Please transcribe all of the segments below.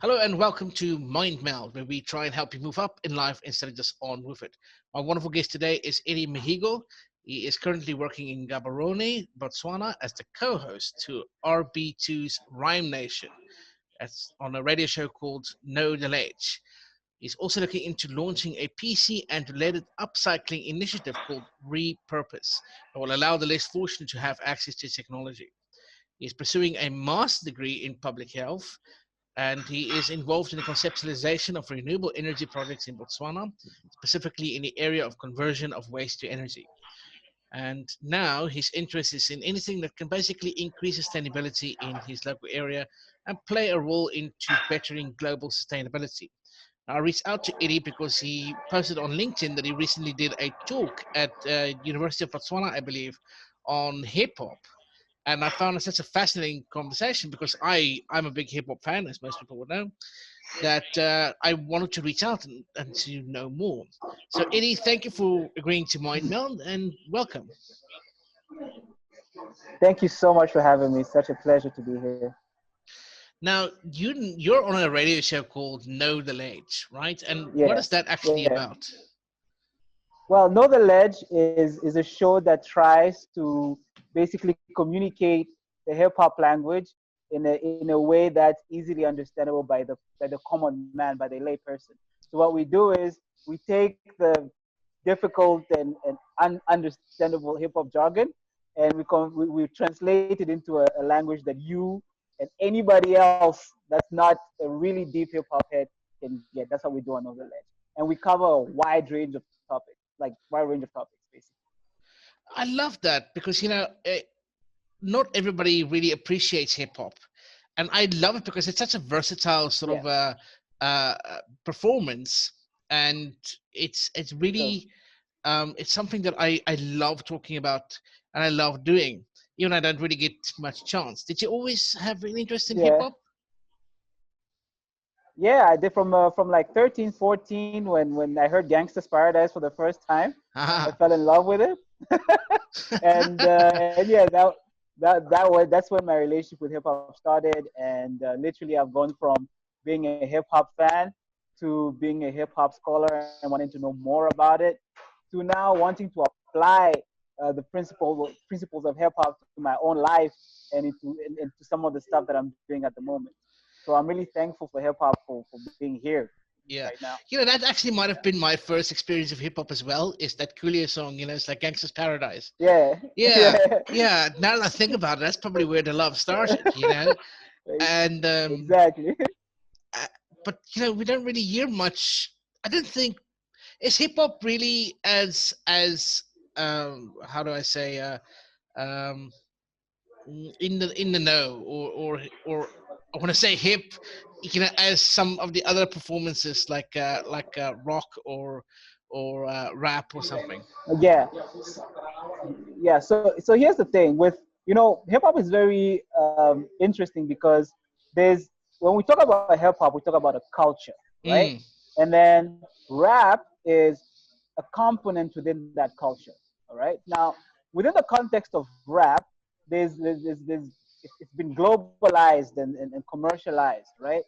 Hello and welcome to MindMeld, where we try and help you move up in life instead of just on with it. My wonderful guest today is Eddy Mihigo. He is currently working in Gaborone, Botswana, as the co-host to RB2's RhymeNation. That's on a radio show called No Delay. He's also looking into launching a PC and related upcycling initiative called Repurpose that will allow the less fortunate to have access to technology. He's pursuing a master's degree in public health, and he is involved in the conceptualization of renewable energy projects in Botswana, specifically in the area of conversion of waste to energy. And now his interest is in anything that can basically increase sustainability in his local area and play a role into bettering global sustainability. I reached out to Eddy because he posted on LinkedIn that he recently did a talk at University of Botswana, I believe, on hip hop, and I found it such a fascinating conversation because I'm a big hip hop fan, as most people would know, that I wanted to reach out and to know more. So, Eddy, thank you for agreeing to MindMeld and welcome. Thank you so much for having me. Such a pleasure to be here. Now, you're on a radio show called Know the Ledge, right? And what Yeah, is that actually yeah. about? Well, Know the Ledge is a show that tries to basically communicate the hip hop language in a way that's easily understandable by the common man, by the layperson. So what we do is we take the difficult and understandable hip hop jargon, and we translate it into a language that you and anybody else that's not a really deep hip hop head can get. That's how we do on Know the Ledge, and we cover a wide range of topics, like wide range of topics, basically. I love that because, not everybody really appreciates hip hop. And I love it because it's such a versatile sort Yeah. of performance, and it's So really it's something that I love talking about and I love doing. Even I don't really get much chance. Did you always have an interest in hip yeah, hop? yeah, I did from like 13, 14 when I heard Gangstas Paradise for the first time. I Ah, fell in love with it, and yeah, that's when my relationship with hip hop started. And literally, I've gone from being a hip hop fan to being a hip hop scholar and wanting to know more about it, to now wanting to apply the principles of hip hop to my own life and into some of the stuff that I'm doing at the moment. So I'm really thankful for hip hop for being here yeah. right now. That actually might have been my first experience of hip hop as well. Is that Coolio song? It's like Gangstas Paradise. Yeah, Yeah, yeah, yeah. Now that I think about it, that's probably where the love started. And exactly. uh, but we don't really hear much. I don't think is hip hop really as how do I say um in the know, or I want to say hip, as some of the other performances like rock or rap or something. Yeah, yeah. So here's the thing with hip hop is very interesting because there's when we talk about hip hop, we talk about a culture, right? Mm, And then rap is a component within that culture. All right. Now, within the context of rap, it's been globalized and commercialized, right?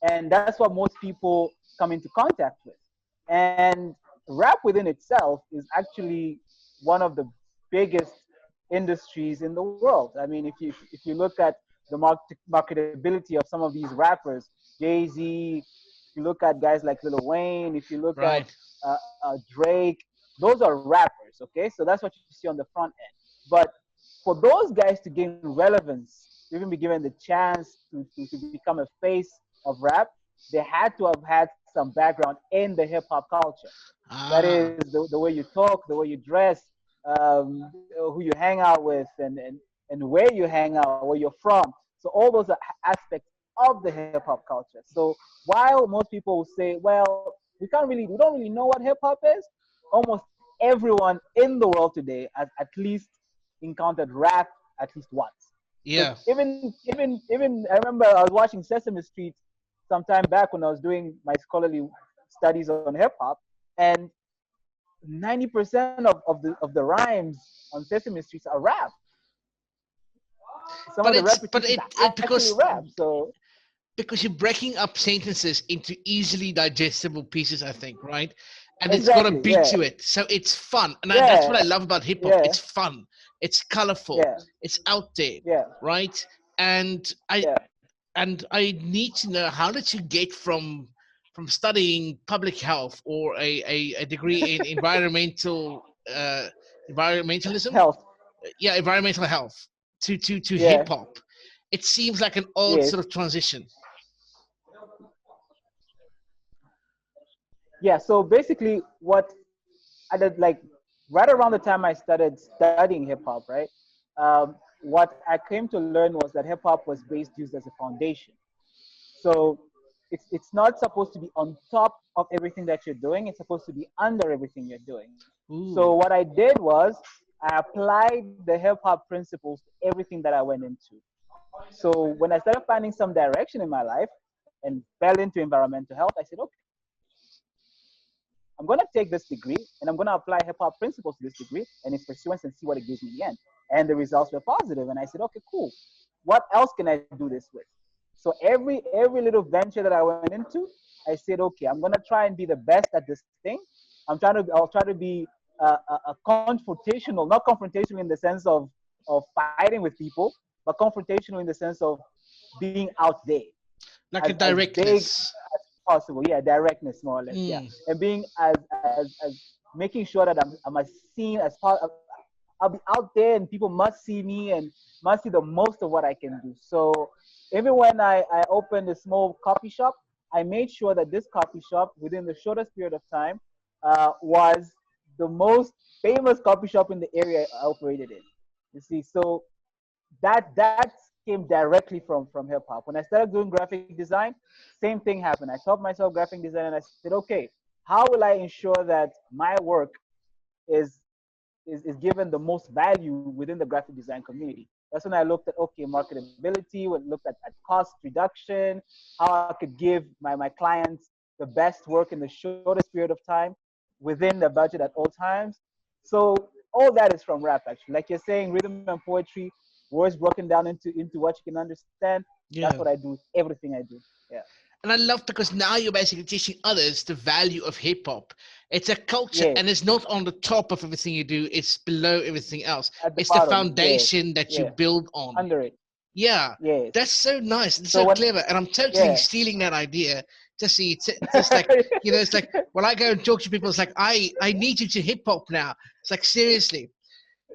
And that's what most people come into contact with. And rap within itself is actually one of the biggest industries in the world. I mean, if you look at the marketability of some of these rappers, Jay Z, if you look at guys like Lil Wayne, if you look at right. Drake, those are rappers. Okay, so that's what you see on the front end. But for those guys to gain relevance, to even be given the chance to become a face of rap, they had to have had some background in the hip hop culture. That Ah, is the way you talk, the way you dress, who you hang out with, and where you hang out, where you're from. So all those are aspects of the hip hop culture. So while most people will say, well, we don't really know what hip hop is, almost everyone in the world today has at least encountered rap at least once. So yeah. even I remember I was watching Sesame Street some time back when I was doing my scholarly studies on hip hop, and 90% of the rhymes on Sesame Street are rap. Some But of the it's but repetitions it are it actually because rap. So because you're breaking up sentences into easily digestible pieces, I think, right? And it's got a Exactly. beat Yeah. to it, so it's fun, and that's what I Yeah. love about hip hop. Yeah. It's fun, it's colorful, Yeah. it's out there, Yeah. right? And I Yeah. and I need to know, how did you get from studying public health or a degree in uh, environmentalism, Health. yeah, environmental health, to hip Yeah. hop? It seems like an odd Yes. sort of transition. Yeah. So basically, what I did, like, right around the time I started studying hip hop, right? What I came to learn was that hip hop was based used as a foundation. So it's not supposed to be on top of everything that you're doing. It's supposed to be under everything you're doing. So Ooh. what I did was I applied the hip hop principles to everything that I went into. So when I started finding some direction in my life and fell into environmental health, I said, okay, I'm going to take this degree and I'm going to apply hip hop principles to this degree and its pursuance and see what it gives me in the end. And the results were positive. And I said, okay, cool. What else can I do this with? So every little venture that I went into, I said, okay, I'm going to try and be the best at this thing. I'll try to be a confrontational, not confrontational in the sense of fighting with people, but confrontational in the sense of being out there Like a as big directness. as possible. Yeah, directness more or less. Yeah, Mm. and being as making sure that I'm as seen as part. I'll be out there, and people must see me and must see the most of what I can do. So even when I opened a small coffee shop, I made sure that this coffee shop, within the shortest period of time, was the most famous coffee shop in the area I operated in. You see, so that came directly from hip hop. When I started doing graphic design, same thing happened. I taught myself graphic design, and I said, okay, how will I ensure that my work is is given the most value within the graphic design community? That's when I looked at, okay, marketability, when looked at cost reduction, how I could give my clients the best work in the shortest period of time within the budget at all times. So all that is from rap, actually. Like you're saying, rhythm and poetry, words broken down into what you can understand. That's Yeah. what I do. Everything I do. Yeah. And I love, because now you're basically teaching others the value of hip hop. It's a culture, Yes. and it's not on the top of everything you do, it's below everything else. At the It's the bottom. Yes. foundation that you Yeah. build on. Under it. Yeah, Yes. that's so nice and So so when clever. And I'm totally yeah. stealing that idea. Just see, it's just like, it's like when I go and talk to people, it's like, I need you to hip hop now. It's like, seriously.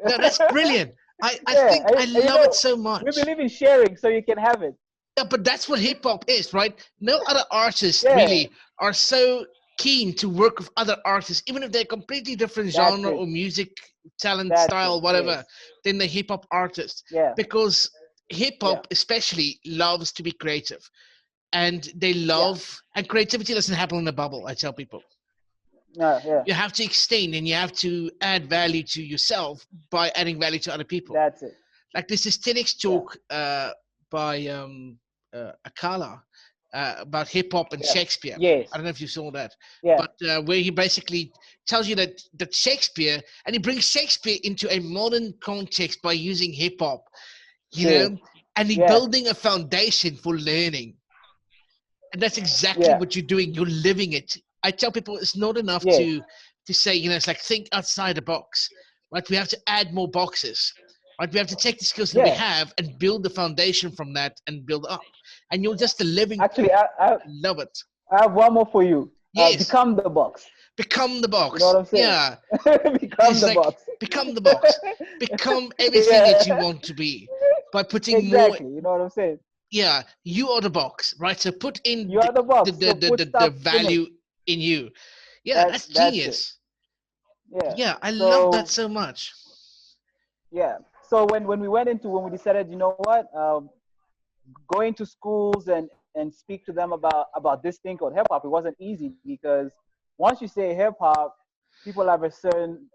No, that's brilliant. I Yeah, think I and you love it know, so we much. believe in sharing so you can have it. Yeah, but that's what hip hop is, right? No other artists Yeah, really are so keen to work with other artists, even if they're completely different that's genre it. or music, talent, That's it. style, Yes. whatever, than the hip hop artist. Yeah. Because hip Yeah. hop especially loves to be creative. And they Yeah. love, and creativity doesn't happen in a bubble, I tell people. Yeah. You have to extend, and you have to add value to yourself by adding value to other people. That's it. Like there's this TEDx Yeah. talk by Akala about hip hop and Yeah. Shakespeare. I Yes. don't know if you saw that, Yeah. but where he basically tells you that Shakespeare, and he brings Shakespeare into a modern context by using hip hop, you Yeah. know, and he Yeah. building a foundation for learning. And that's exactly Yeah. what you're doing. You're living it. I tell people it's not enough Yes. to say, it's like, think outside the box, right? We have to add more boxes, right? We have to take the skills that we Yeah. have and build the foundation from that and build up. And you're just a living Actually, proof. I love it. I have one more for you. Yes, Become the box. become the You know what box. I'm saying? Yeah, Become it's the like, box. become the box. Become everything that you Yeah. want to be by putting more. Exactly. You know what I'm saying? Yeah, you are the box, right? So put in You are the the box. the So the, put the, the stop finish. value in you. Yeah, That that's that's it. genius. Yeah. Yeah, I love that So so much. yeah. So when we decided, you know what, going to schools and speak to them about this thing called hip hop, it wasn't easy because once you say hip hop, people have a certain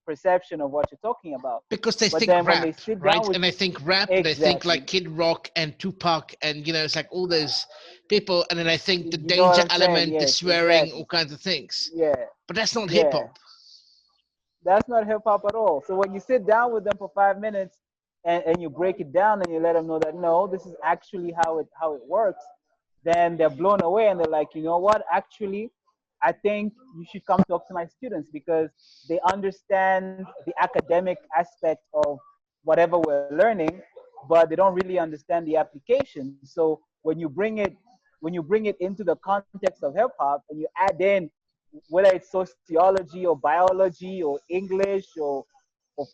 perception of what you're talking about. Because they But think then when they rap, sit down right? with And they think rap, and they think exactly, like Kid Rock and Tupac, and it's like all those people, and then I think the you know what danger I'm saying? element, the Yes, swearing, exactly. all kinds of things. Yeah, But that's not hip yeah. hop. That's not hip hop at all. So when you sit down with them for 5 minutes and you break it down and you let them know that no, this is actually how it works, then they're blown away and they're like, you know what, actually, I think you should come talk to my students because they understand the academic aspect of whatever we're learning, but they don't really understand the application. So when you bring it into the context of hip hop and you add in whether it's sociology or biology or English or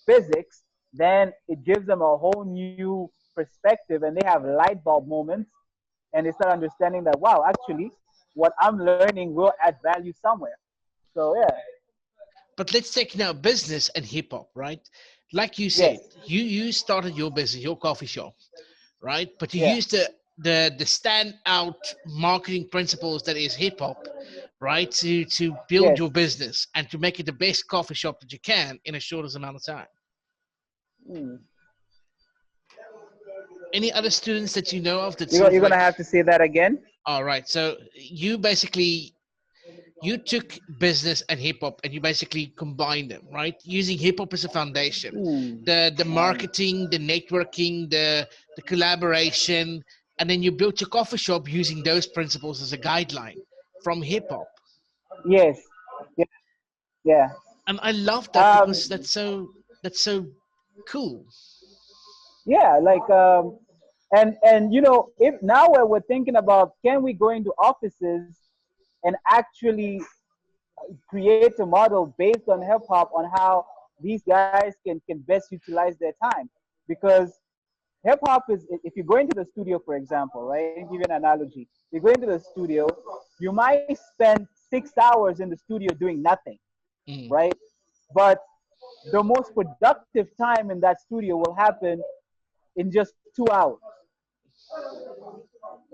physics, then it gives them a whole new perspective and they have light bulb moments and they start understanding that, wow, actually, what I'm learning will add value somewhere. So, yeah. But let's take now business and hip hop, right? Like you Yes. said, you started your business, your coffee shop, right? But you Yeah. use the standout marketing principles that is hip hop, right? To build Yes. your business and to make it the best coffee shop that you can in a shortest amount of time. Hmm. Any other students that you know of that sort of You're like, gonna have to say that again. all right, so you basically you took business and hip hop and you basically combined them, right? Using hip hop as a foundation, Hmm. the marketing, the networking, the collaboration, and then you built your coffee shop using those principles as a guideline from hip hop. Yes. Yeah. Yeah. And I love that Um. because that's so cool. Yeah. Like. And if now we're thinking about can we go into offices and actually create a model based on hip hop on how these guys can best utilize their time because hip hop is if you go into the studio, for example, right? Give you an analogy. You go into the studio, you might spend 6 hours in the studio doing nothing, Mm. right? But the most productive time in that studio will happen in just 2 hours.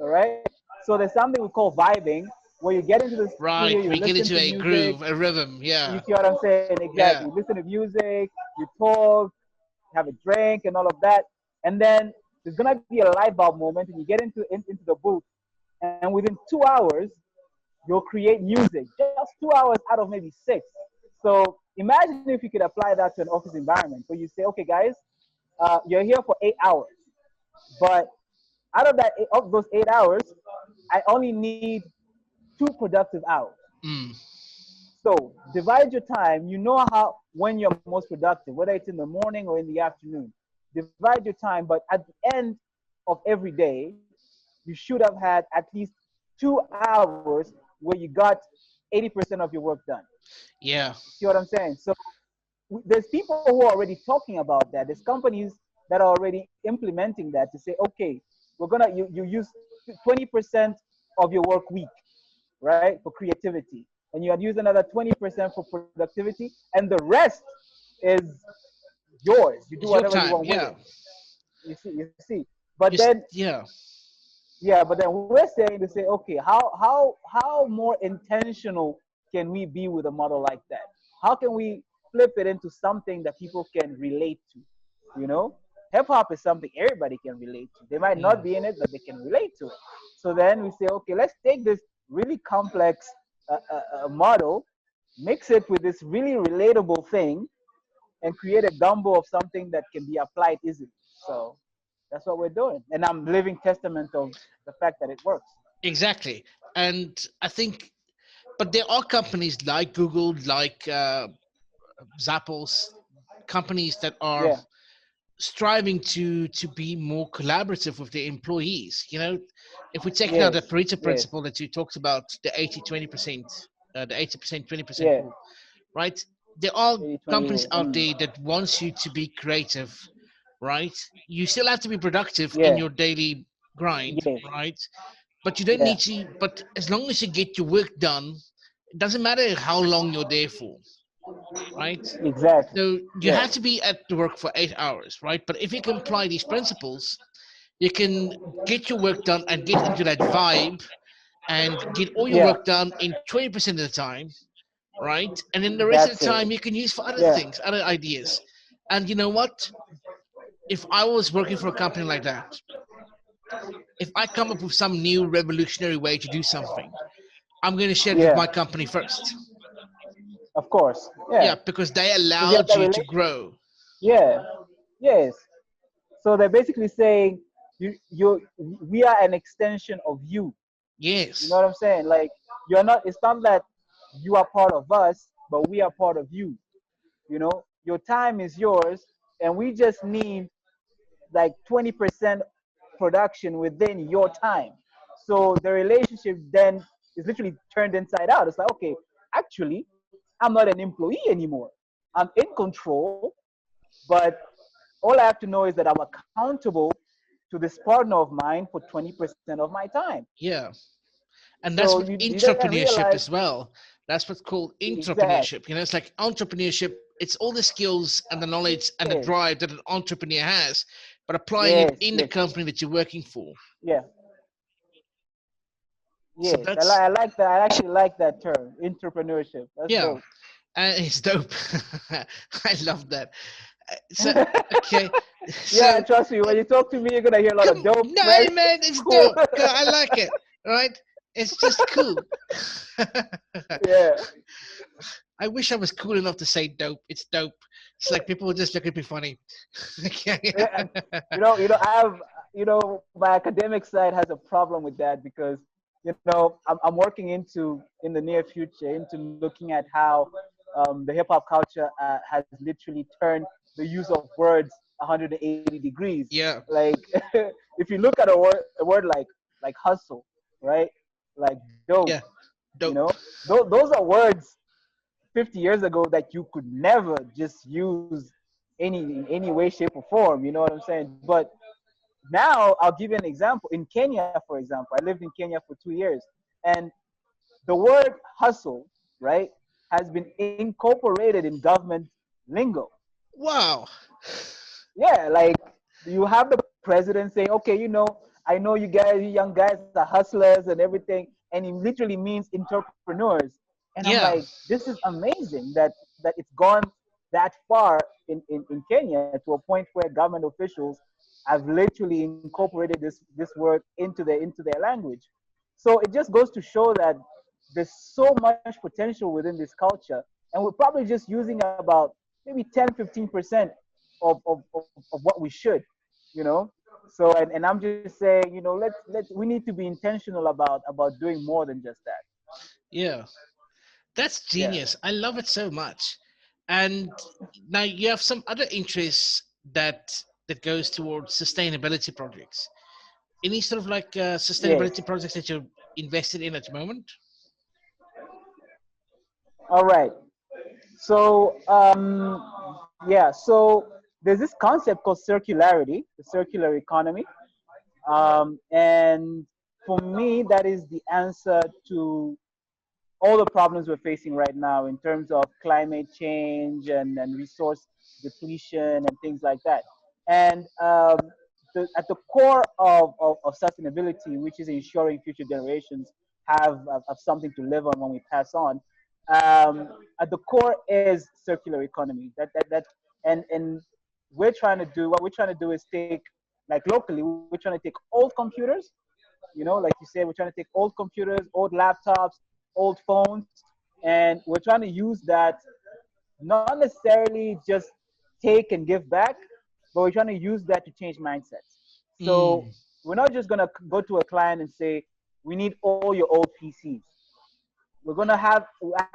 All right. So there's something we call vibing, where you get into the studio, you Right, we listen get to into a music. groove, a rhythm. You Yeah, see what I'm saying? Exactly. yeah. You listen to music, you talk, have a drink, and all of that. And then there's gonna be a light bulb moment, and you get into the booth, and within 2 hours, you'll create music. Just 2 hours out of maybe six. So imagine if you could apply that to an office environment, where you say, okay, guys, you're here for 8 hours, but out of those 8 hours, I only need 2 productive hours. Mm. So divide your time. You know how when you're most productive, whether it's in the morning or in the afternoon. Divide your time, but at the end of every day, you should have had at least 2 hours where you got 80% of your work done. Yeah. You see what I'm saying? So there's people who are already talking about that. There's companies that are already implementing that to say, okay, you use 20% of your work week, right, for creativity, and you had used another 20% for productivity, and the rest is yours. You do It's your whatever you time. want with Yeah. it. You see. But then, Yeah. yeah, but then we're saying to say, okay, how more intentional can we be with a model like that? How can we flip it into something that people can relate to? You know, hip hop is something everybody can relate to. They might not Mm. be in it, but they can relate to it. So then we say, okay, let's take this really complex model, mix it with this really relatable thing, and create a gumbo of something that can be applied easily. So that's what we're doing, and I'm living testament of the fact that it works. Exactly. And I think, but there are companies like Google, like Zappos, companies that are Yeah. striving to be more collaborative with their employees. If we take now Yes. the Pareto Yes. principle that you talked about, the 80-20%, the 80% 20% Yeah. rule, right? There are 80/20 companies rule. out there that wants you to be creative, right? You still have to be productive in Yeah. your daily grind, Yes. right? But you don't Yeah. need to. But as long as you get your work done, it doesn't matter how long you're there for, right? Exactly. So you Yeah. have to be at the work for 8 hours, right? But if you can apply these principles, you can get your work done and get into that vibe and get all your Yeah. work done in 20% of the time, right? And then the rest of That's the it. time you can use for other Yeah. things, other ideas. And you know what? If I was working for a company like that, if I come up with some new revolutionary way to do something, I'm going to share it with Yeah. my company first. Of course. Yeah, Yeah. because they Because you have allowed that you to relation. grow. Yeah. Yes. So they're basically saying we are an extension of you. You know Yes. what I'm saying? Like you're not. It's not that you are part of us, but we are part of you. You know, your time is yours, and we just need like 20% production within your time. So the relationship then is literally turned inside out. It's like, okay, actually, I'm not an employee anymore. I'm in control, but all I have to know is that I'm accountable to this partner of mine for 20% of my time. Yeah. And that's So what you then entrepreneurship realize as well. That's what's called exactly. entrepreneurship. You know, it's like entrepreneurship. It's all the skills and the knowledge and the Yes, drive that an entrepreneur has, but applying it yes, in the yes, company that you're working for. yeah, So yes. that's, I like that. I actually like that term, entrepreneurship. That's yeah, dope. and it's dope. I love that. So okay, Yeah, so trust me. When you talk to me, you're gonna hear a lot of come, dope, no, man. man, it's Cool. dope. I like it. Right? It's just cool. Yeah, I wish I was cool enough to say dope. It's dope. It's like people would just look at me funny. Okay. yeah. I have, my academic side has a problem with that because, I'm working in the near future into looking at how the hip hop culture has literally turned the use of words 180 degrees. Yeah. Like, if you look at a word like hustle, right? Like dope, Yeah. you know, Dope. those are words 50 years ago that you could never just use in any way, shape, or form. You know what I'm saying? But now I'll give you an example. In Kenya, for example, I lived in Kenya for 2 years, and the word hustle, right, has been incorporated in government lingo. Wow. Yeah, like you have the president saying, okay, I know you guys, you young guys are hustlers and everything, and it literally means entrepreneurs. And I'm Yeah. like, this is amazing that it's gone that far in Kenya to a point where government officials have literally incorporated this word into their language. So it just goes to show that there's so much potential within this culture, and we're probably just using about maybe 10-15% of what we should, you know. So and I'm just saying, let we need to be intentional about doing more than just that. Yeah. That's Yeah. genius. I love it so much. And now you have some other interests that goes towards sustainability projects. Any sort of like Yes. sustainability projects that you're invested in at the moment? All right. So yeah. So there's this concept called circularity, the circular economy, and for me, that is the answer to all the problems we're facing right now in terms of climate change and resource depletion and things like that. And at the core of sustainability, which is ensuring future generations have something to live on when we pass on, at the core is circular economy. And what we're trying to do is take, like locally, we're trying to take old computers, like you said, we're trying to take old computers, old laptops, old phones, and we're trying to use that, not necessarily just take and give back, but we're trying to use that to change mindsets. So Mm. we're not just going to go to a client and say, we need all your old PCs. We're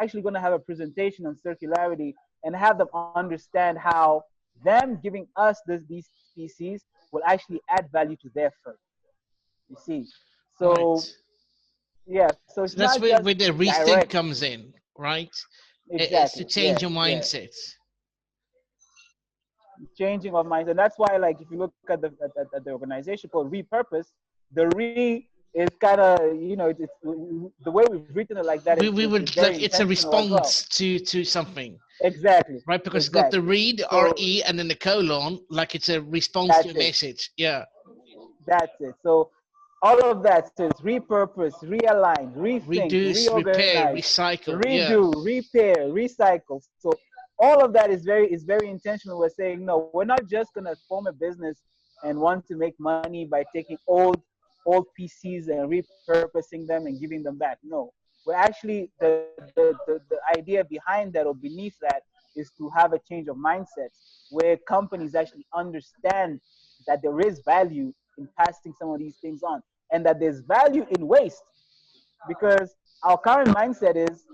actually going to have a presentation on circularity and have them understand how them giving us these PCs will actually add value to their firm. You see, so Right. yeah, so it's So that's not just where the rethink direct. comes in, right? It's to Exactly. change Yeah, your yeah. mindset. Changing of minds, and that's why, like, if you look at the organization called Repurpose, the re is kind of, it's the way we've written it like that We is would very like it's a intentional as well. response to something, Exactly. right? Because it's got the Exactly. read So RE and then the colon, like it's a response to that's a it. message. Yeah. That's it. So all of that. So it's repurpose, realign, rethink, Reduce, repair, reorganize, recycle. Yeah. redo, repair, recycle. So all of that is very intentional. We're saying, no, we're not just gonna form a business and want to make money by taking old PCs and repurposing them and giving them back. No, we're actually the idea behind that or beneath that is to have a change of mindsets where companies actually understand that there is value in passing some of these things on, and that there's value in waste. because our current mindset is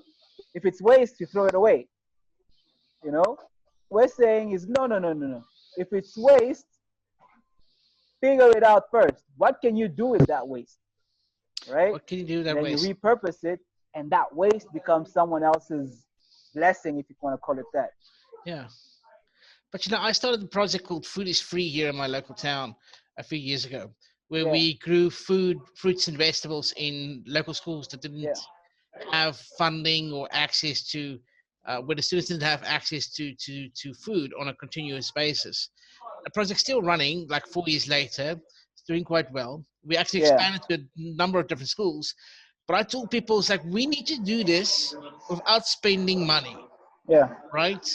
if it's waste, you throw it away. You know, we're saying is no, no, no, no, no. If it's waste, figure it out first. What can you do with that waste, right? What can you do with And that then you waste? repurpose it, and that waste becomes someone else's blessing, if you want to call it that. Yeah. But you know, I started a project called Food is Free here in my local town a few years ago, where Yeah, we grew food, fruits and vegetables in local schools that yeah, didn't have funding or access to, where the students didn't have access to food on a continuous basis. The project's still running, like 4 years later. It's doing quite well. We actually yeah, expanded to a number of different schools. But I told people, it's like, we need to do this without spending money, yeah. right?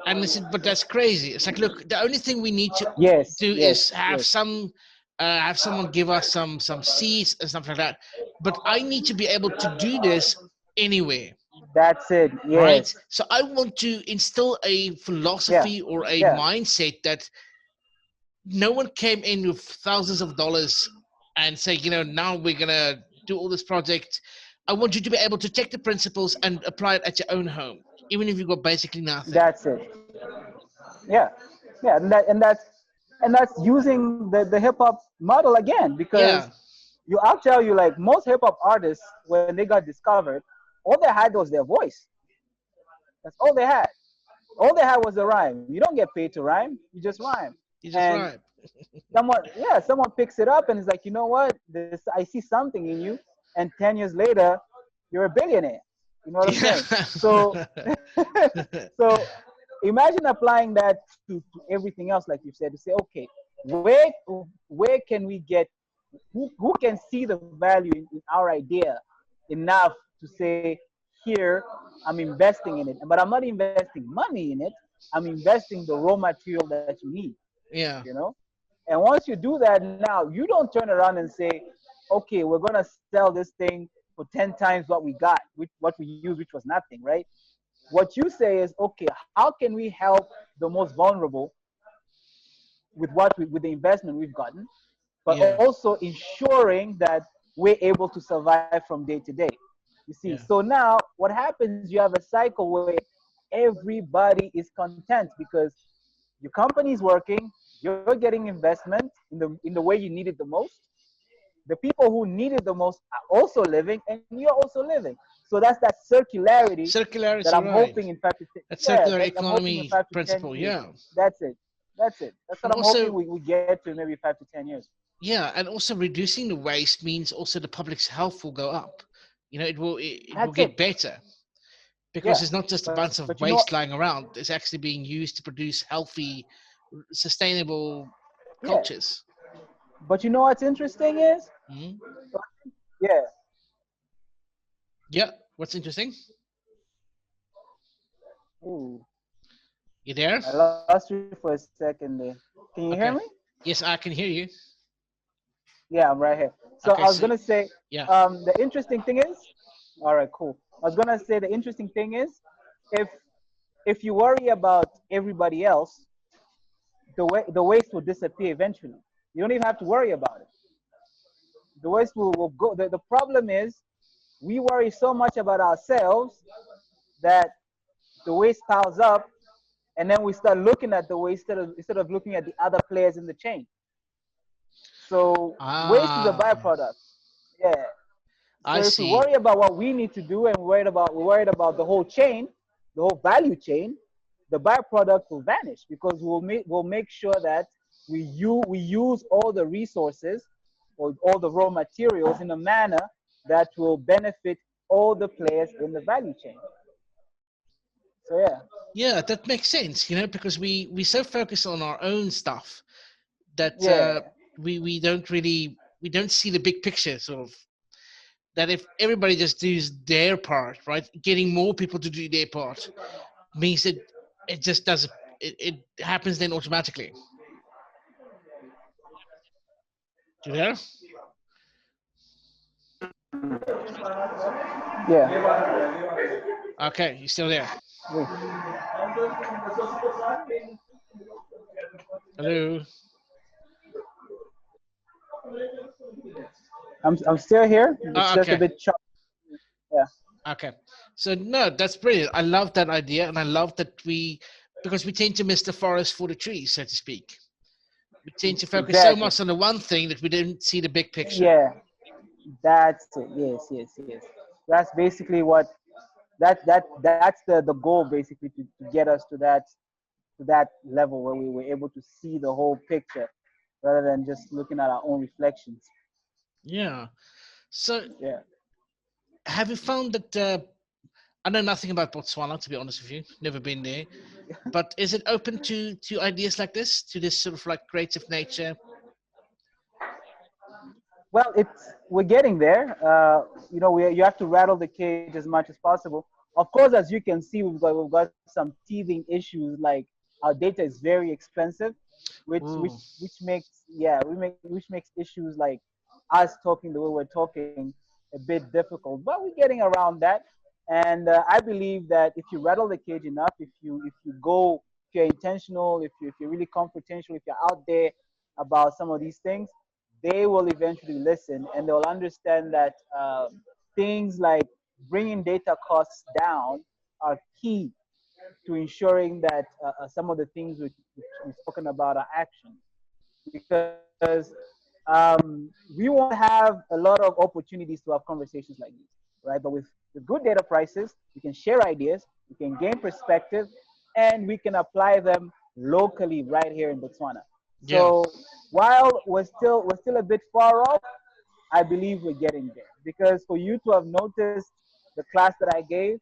And they said, but that's crazy. It's like, look, the only thing we need to Yes, do yes, is have yes. some, have someone give us some seeds and stuff like that. But I need to be able to do this anywhere, That's it. right? Yes. So I want to instill a Yeah, philosophy or a yeah. mindset that no one came in with thousands of dollars and say, you know, now we're gonna do all this project. I want you to be able to take the principles and apply it at your own home, even if you've got basically nothing. That's it. Yeah, yeah, and that's using the hip hop model again because Yeah, I'll tell you, like most hip hop artists when they got discovered, all they had was their voice. That's all they had. All they had was a rhyme. You don't get paid to rhyme, you just rhyme. you're just And right. someone picks it up and is like, you know what? This I see something in you, and 10 years later, you're a billionaire. You know what I'm saying? So Yeah. so imagine applying that to everything else, like you said, to say, okay, where where can we get who can see the value in our idea enough to say, here, I'm investing in it, but I'm not investing money in it. I'm investing the raw material that you need, Yeah, you know. And once you do that, now you don't turn around and say, okay, we're gonna sell this thing for 10 times what we got, what we used, which was nothing, right? What you say is, okay, how can we help the most vulnerable with the investment we've gotten, but yeah, also ensuring that we're able to survive from day to day. You see, yeah, so now what happens? You have a cycle where everybody is content because your company is working, you're getting investment in the way you need it the most. The people who need it the most are also living, and you're also living. So that's that circularity that circularity, I'm right? hoping in 5 to 10, That yeah, circular that I'm hoping in economy 5 to 10 principle, years. yeah. That's it. That's it. That's what And I'm hoping also, we get to maybe 5 to 10 years. yeah, and also reducing the waste means also the public's health will go up. You know, it will That's it. get better because Yeah. it's not just a But bunch but of you know waste lying around. It's actually being used to produce healthy, sustainable yeah. cultures. But you know what's interesting is Mhm. yeah. Yeah. What's interesting? Ooh, You there? I lost you for a second there. Can you hear me? Okay. Yes, I can hear you. Yeah, I'm right here. So I Okay. was So, gonna say, yeah. the interesting thing is, all right, cool. I was gonna say the interesting thing is, if if you worry about everybody else, the waste will disappear eventually. You don't even have to worry about it. The waste will go. The problem is we worry so much about ourselves that the waste piles up, and then we start looking at the waste instead of looking at the other players in the chain. So waste is a Ah, byproduct. Yeah. So I if we see. worry about what we need to do and we're worried about the whole chain, the whole value chain, the byproduct will vanish because we'll make sure that we use all the resources or all the raw materials in a manner that will benefit all the players in the value chain. So yeah, Yeah, that makes sense. You know, because we so focus on our own stuff that yeah, we don't see the big picture. Sort of that if everybody just does their part, right, getting more people to do their part means that it just does it happens then automatically. You there? yeah. Okay, you still there? Wait. Hello. I'm still here. It's just a Okay. bit choppy. Okay. So no, that's brilliant. I love that idea, and I love that because we tend to miss the forest for the trees, so to speak. We tend to focus so Exactly. much on the one thing that we didn't see the big picture. Yeah, that's it. Yes, yes, yes. That's basically what that's the goal basically to get us to that level where we were able to see the whole picture rather than just looking at our own reflections. Yeah. So Yeah. have you found that? I know nothing about Botswana, to be honest with you. Never been there. But is it open to ideas like this, to this sort of like creative nature? Well, it's we're getting there. You know, you have to rattle the cage as much as possible. Of course, as you can see, we've got some teething issues like our data is very expensive, Ooh. which makes yeah which makes issues like us talking the way we're talking a bit difficult. But we're getting around that, and I believe that if you rattle the cage enough, if you go, if you're intentional, if you're really confrontational, if you're out there about some of these things, they will eventually listen and they'll understand that things like bringing data costs down are key to ensuring that some of the things we've spoken about are actions. Because we won't have a lot of opportunities to have conversations like these, right? But with good data prices, we can share ideas, we can gain perspective, and we can apply them locally right here in Botswana. Yeah. So while we're still a bit far off, I believe we're getting there. Because for you to have noticed the class that I gave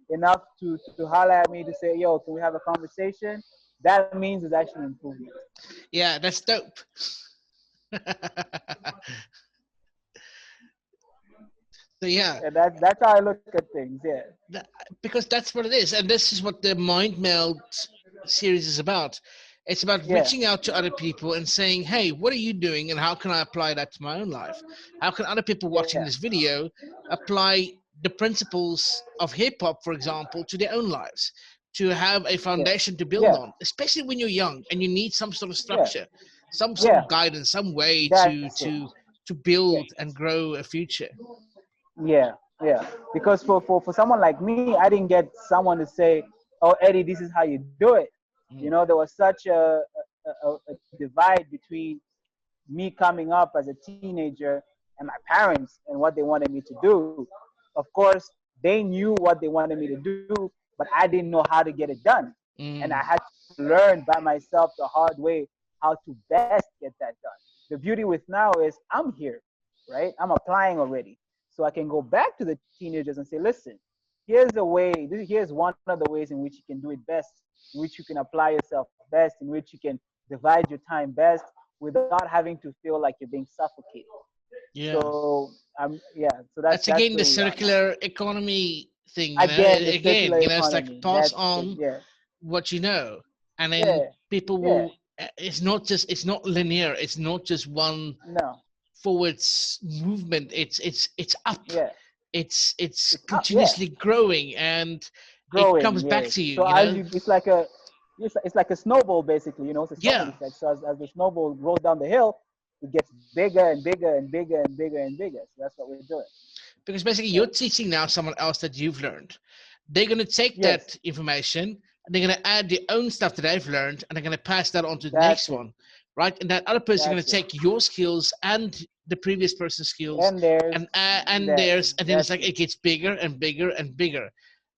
enough to holler at me to say, yo, can we have a conversation? That means there's actually improvement. Yeah, that's dope. So yeah, And that's how I look at things. Yeah. that, because that's what it is, and this is what the Mind Meld series is about. It's about Yeah. reaching out to other people and saying, "Hey, what are you doing, and how can I apply that to my own life? How can other people Yeah. watching this video apply the principles of hip hop, for example, to their own lives, to have a Yeah. foundation to build Yeah. on, especially when you're young and you need some sort of Yeah. structure, some sort Yeah. of guidance, some way That's it. to Yeah. build and grow a future." Yeah. Yeah. Because for someone like me, I didn't get someone to say, "Oh, Eddie, this is how you do it." You Mm. know, there was such a divide between me coming up as a teenager and my parents and what they wanted me to do. Of course, they knew what they wanted me to do, but I didn't know how to get it done. And I Mm. had to learn by myself the hard way how to best get that done. The beauty with now is I'm here, right? I'm applying already. So I can go back to the teenagers and say, listen, here's a way, here's one of the ways in which you can do it best, in which you can apply yourself best, in which you can divide your time best without having to feel like you're being suffocated. Yeah. So yeah, so That's that's again where the we are now. circular economy thing, Again, the Again, circular it's like economy. pass That's it. on Yeah, what you know, and then yeah, people yeah. will. It's not linear. It's not just one No, forwards movement. It's up. yeah. It's It's up. Yeah, continuously growing, and it growing. comes back Yes. to you. So You as know. you, it's like a snowball basically. You know, it's a snowball Yeah. effect. So as the snowball rolls down the hill, it gets bigger and bigger and bigger and bigger and bigger. So that's what we're doing. Because basically Yeah. you're teaching now someone else that you've learned. They're going to take Yes. that information and they're going to add their own stuff that they've learned and they're going to pass that on to the That's next it. one, right? And that other person is going That's to it. take your skills and the previous person's skills And there's and that. theirs, and then it's That's like it. it gets bigger and bigger and bigger.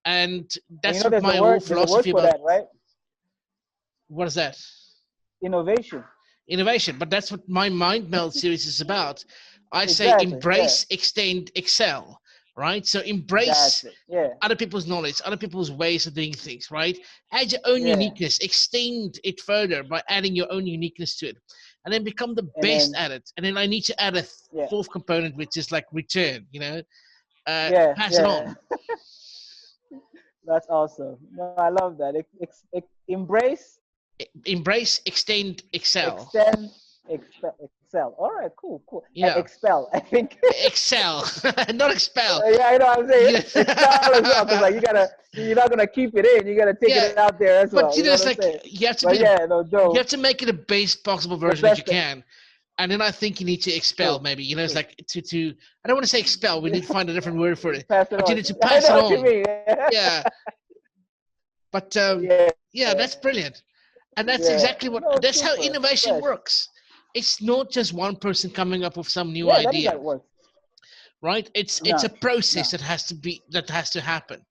And And you that's know, what my whole there's a word philosophy for about that, right? what is that? Innovation. Innovation. But that's what my Mind Meld series is about. I say Exactly. Yeah. embrace, extend, excel, right? So That's embrace it. Yeah. other people's knowledge, other people's ways of doing things, right? Add your own Yeah. uniqueness, extend it further by adding your own uniqueness to it, and then become the And best then at it. And then I need to add a yeah. fourth component, which is like return, Yeah. pass it Yeah. on. That's awesome. No, I love that. Embrace, Embrace, extend, excel. extend, excel. All right. Cool. Cool. Yeah, Expel. I think. excel, not expel. Yeah, I know what I'm saying. Yeah. Expel as well, because like you're not gonna keep it in. You gotta take Yeah, it out there as well. but You know what it's I'm like saying? you have to But be yeah, no, you Joe, have to make it the best possible the version that you best. can. And then I think you need to expel, True. maybe, you know, it's True. like to I don't want to say expel, we need to find a different word for it, Pass it but you on. need to I pass know it what you on. mean. Yeah. But Yeah. yeah, that's brilliant. And that's Yeah. exactly what, No, that's how super innovation fresh. works. It's not just one person coming up with some new Yeah, that is how idea, it works. right? It's a No, process no, that has to happen.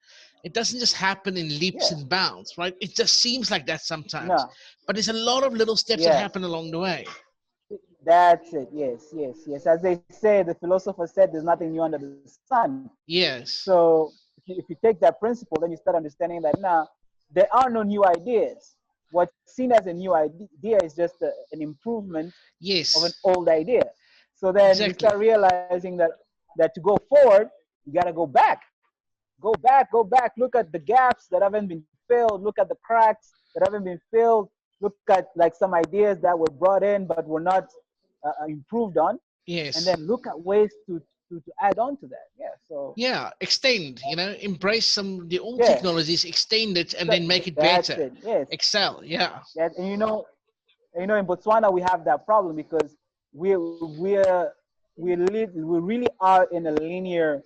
It doesn't just happen in leaps yeah, and bounds, right? It just seems like that sometimes, no, but there's a lot of little steps that yes. happen along the way. That's it. Yes, yes, yes. As they say, the philosopher said, "There's nothing new under the sun." Yes. So if you take that principle, then you start understanding that now there are no new ideas. What's seen as a new idea is just an improvement of an Yes. old idea. So then you Exactly. start realizing that to go forward, you got to go back, go back. Look at the gaps that haven't been filled. Look at the cracks that haven't been filled. Look at like some ideas that were brought in but were not improved on, and Yes. then look at ways to add on to that. Yeah. So Yeah. Extend. You know, embrace some of the old yeah, technologies, extend it, and so then make it that's better. it. Yes. Excel. Yeah. That, and in Botswana we have that problem because we're we really are in a linear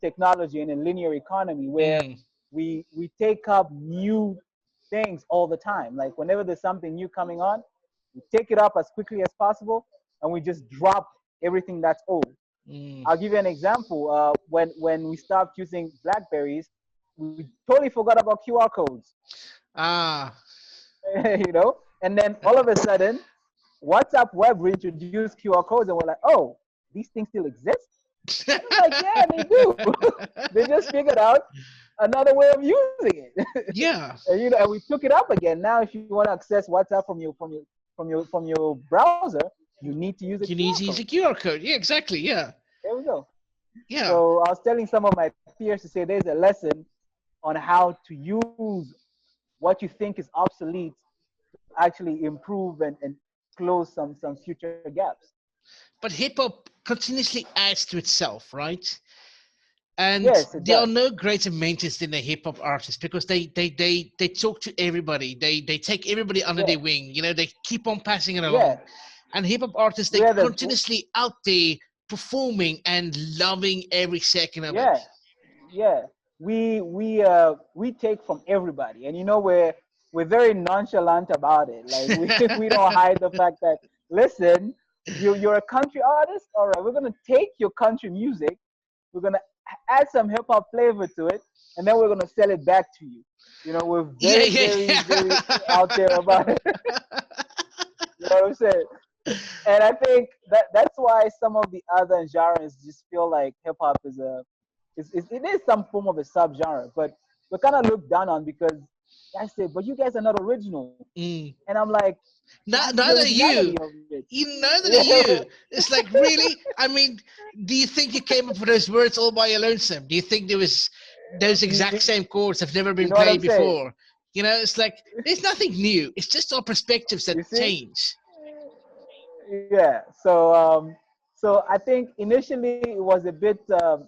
technology in a linear economy where Mm. we take up new things all the time. Like whenever there's something new coming on, we take it up as quickly as possible and we just drop everything that's old. Mm. I'll give you an example. When we stopped using Blackberries, we totally forgot about QR codes, Ah. and then all of a sudden, WhatsApp Web reintroduced QR codes, and we're like, oh, these things still exist? And I'm like, yeah, they do. They just figured out another way of using it. Yeah. And and we took it up again. Now, if you want to access WhatsApp from your browser, you need to use a You QR need to use code. a QR code. Yeah, exactly. Yeah. There we go. Yeah. So I was telling some of my peers to say there's a lesson on how to use what you think is obsolete to actually improve and close some future gaps. But hip hop continuously adds to itself, right? And Yes, it there are does. no greater mentors than a hip hop artist because they talk to everybody. They take everybody under Yeah, their wing. You know, they keep on passing it yeah. along. And hip hop artists, they We're the continuously out there performing and loving every second of it. yeah, yeah. We take from everybody, and we're very nonchalant about it. Like we don't hide the fact that, listen, you're a country artist. All right, we're gonna take your country music, we're gonna add some hip hop flavor to it, and then we're gonna sell it back to you. We're Yeah, very, yeah, very, very yeah. out there about it. You know what I'm saying? And I think that's why some of the other genres just feel like hip hop it is some form of a subgenre, but we're kind of looked down on because guys say, but you guys are not original. Mm. And I'm like, that's the Neither originality you. of it. You neither do Yeah. you. It's like, really? I mean, do you think you came up with those words all by your lonesome? Do you think there was those exact you, same chords have never you been know what I'm played saying? before? You know, it's like there's nothing new. It's just our perspectives that You see? change. Yeah. So I think initially it was a bit.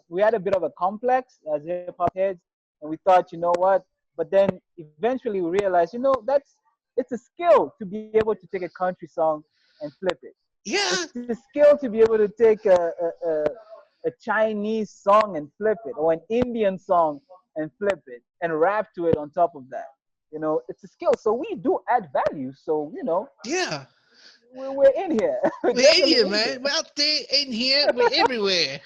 We had a bit of a complex as hip hop heads, and we thought, you know what? But then eventually we realized, it's a skill to be able to take a country song and flip it. Yeah, It's a skill to be able to take a Chinese song and flip it, or an Indian song and flip it, and rap to it on top of that. It's a skill. So we do add value. So yeah. we're in here. We're We're in definitely here, in here. man. We're out there, in here. We're everywhere.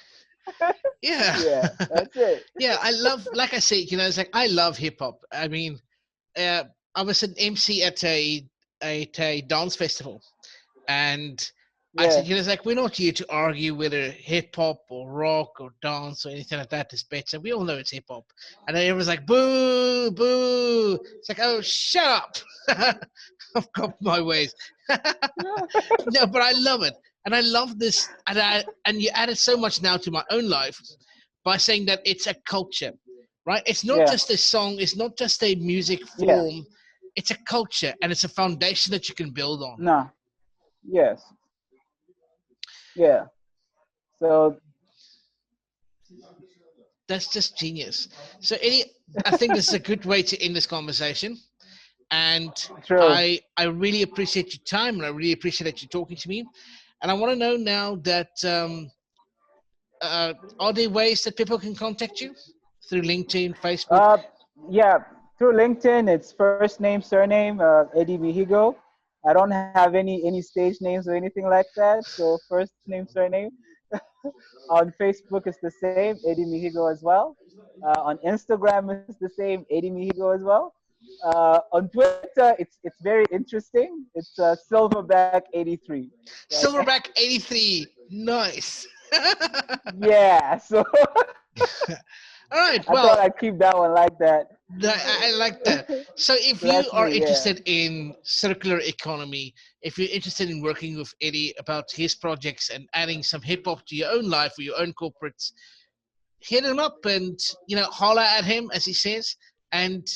Yeah. Yeah, that's it. Yeah, I love, like I said, it's like I love hip hop. I mean, uh, I was an MC at a dance festival, and I Yeah, said, it's like we're not here to argue whether hip hop or rock or dance or anything like that is better. We all know it's hip hop, and then everyone's like, boo, boo. It's like, oh, shut up. I've got my ways. No, but I love it, and I love this, and you added so much now to my own life by saying that it's a culture, right? It's not yeah, just a song, it's not just a music yeah. form, it's a culture and it's a foundation that you can build on. No, yes, yeah. So That's just genius. So, Eddie, I think this is a good way to end this conversation. And true. I really appreciate your time and I really appreciate that you're talking to me. And I want to know now that are there ways that people can contact you through LinkedIn, Facebook? Uh, yeah, through LinkedIn, it's first name, surname, Eddy Mihigo. I don't have any stage names or anything like that. So first name, surname. On Facebook, it's the same, Eddy Mihigo as well. On Instagram, it's the same, Eddy Mihigo as well. On Twitter, it's very interesting. It's Silverback83. Right? Silverback 83. Nice. Yeah. So All right. I thought Well, I'd keep that one like that. I like that. So, if So you that's are me. Yeah. interested in circular economy, if you're interested in working with Eddy about his projects and adding some hip hop to your own life or your own corporates, hit him up and holler at him, as he says, and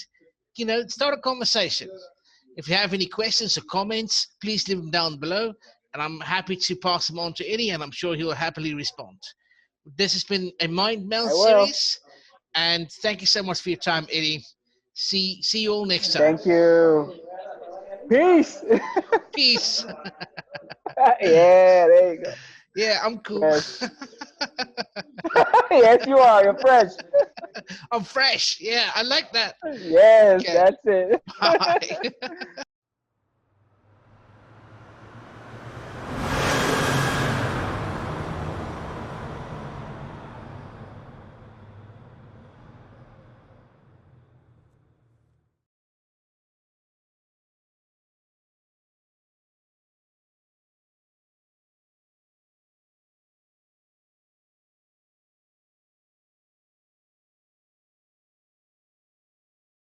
start a conversation. If you have any questions or comments, please leave them down below, and I'm happy to pass them on to Eddy, and I'm sure he'll happily respond. This has been a Mind I Meld will. series, and thank you so much for your time, Eddy. See you all next time. Thank you. Peace. Peace. Yeah, there you go. Yeah, I'm cool. Yes. Yes, you are. You're fresh. I'm fresh. Yeah, I like that. Yes, Okay. that's it. Bye.